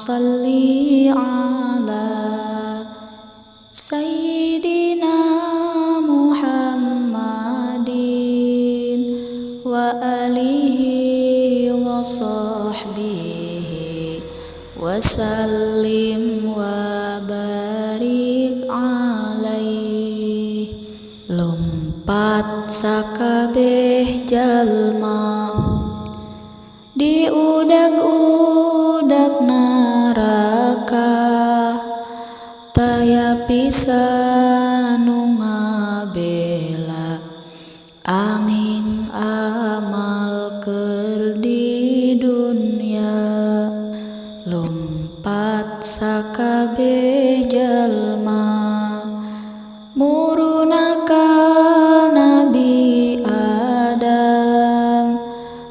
sholli ala sayyidina Muhammadin wa alihi wa sahbihi wa sallim wa barik alaihi. Lompat sakabeh jalma di udag-udag neraka, taya pisan nu ngabela angin amal keur di dunya. Lompat sakabeh jalma murunaka Nabi Adam,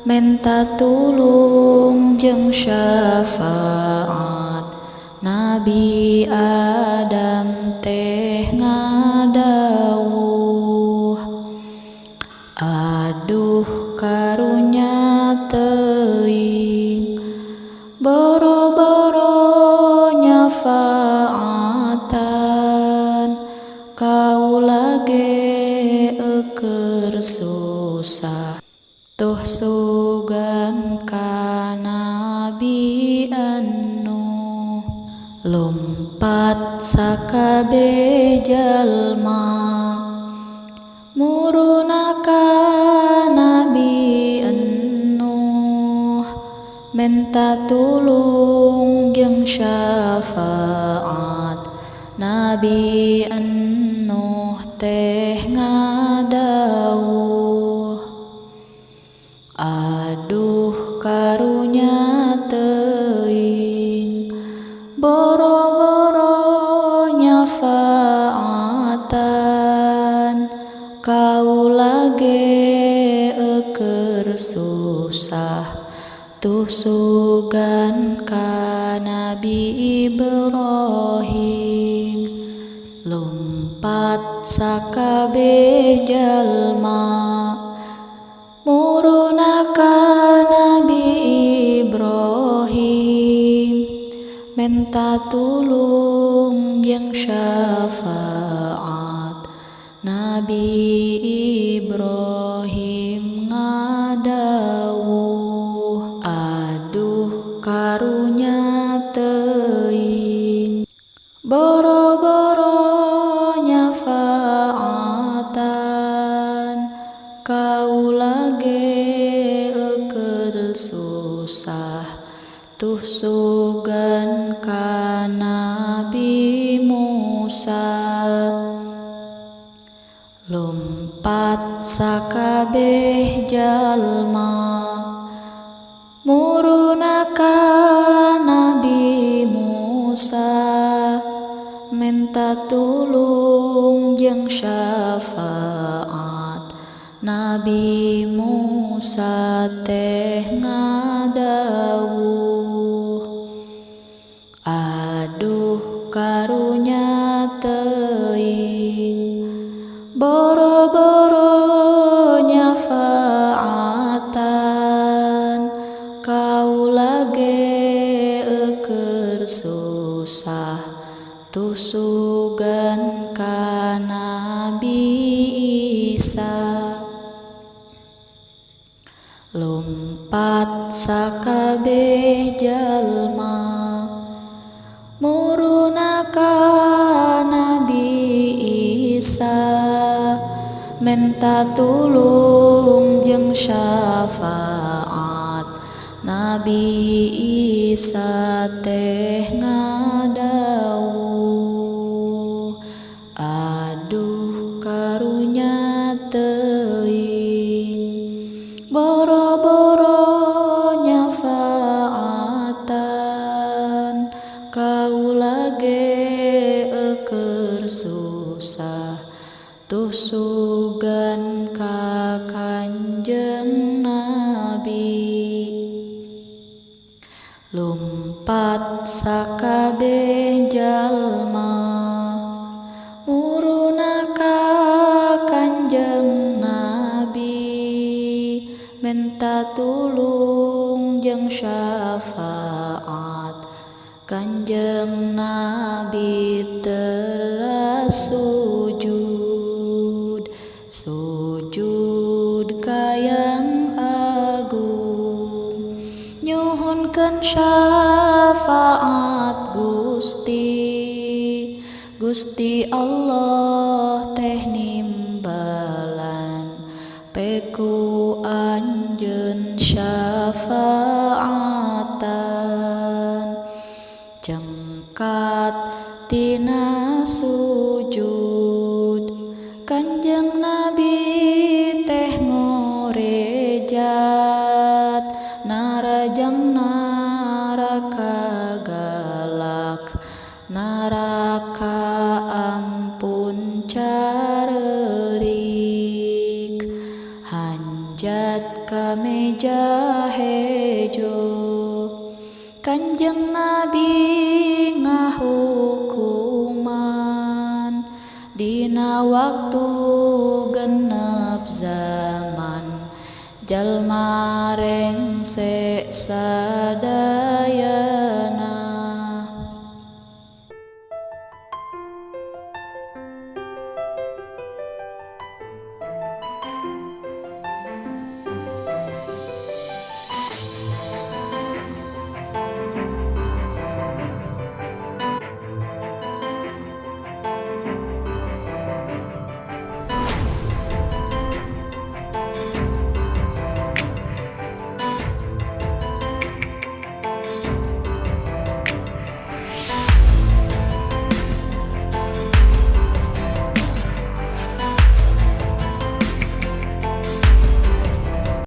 minta tulung jeung syafaat Nabi Adam teh ngadawuh, aduh karunya teuing boro-boro nyafaatan, kaula ge eukeur susah tuh sugan ka Nabi anu. Lompat sakabeh jalma murunaka Nabi anu, minta tulung jeung syafaat Nabi anu teh ngadawuh, aduh karunya teuing boro-boro nyafaatan, kaula ge eukeur susah tuh sugan ka Nabi Ibrahim. Lompat sakabeh jalma murunaka Nabi Ibrahim, minta tulung jeung syafaat Nabi Ibrahim ngadawuh, aduh karunya teuing boro-boro nyafaatan, kaula ge eukeur susah tuh sugan ka Nabi Musa. Lompat sakabeh jalma murunaka Nabi Musa, minta tulung jeung syafaat Nabi Musa teh ngadawuh, aduh karunya teuing boro-boro nyafaatan, kaula ge eukeur susah tuh sugan ka Nabi Isa. Lompat sakabeh jalma murunaka Nabi Isa, minta tulung jeung syafaat Nabi Isa teh ngadawuh, aduh karunya teuing boro-boro nyafaatan, kaula ge eukeur susah tuh sugan ka Kanjeng Nabi. Lompat sakabeh jalma murunaka Kanjeng Nabi, minta tulung jeung syafaat Kanjeng Nabi teras sujud, sujud kayang agung, nyuhunkeun syafaat Gusti, Gusti Allah teh nimbalan peku anjeun syafaatan. Cengkat tina sujud, Kanjeng Nabi teh ngorejat, narajang naraka galak, naraka ampun careurik, hanjat ka meja hejo. Kanjeng Nabi ngahukuman dina waktu genep zaman, jalma rengse sadaya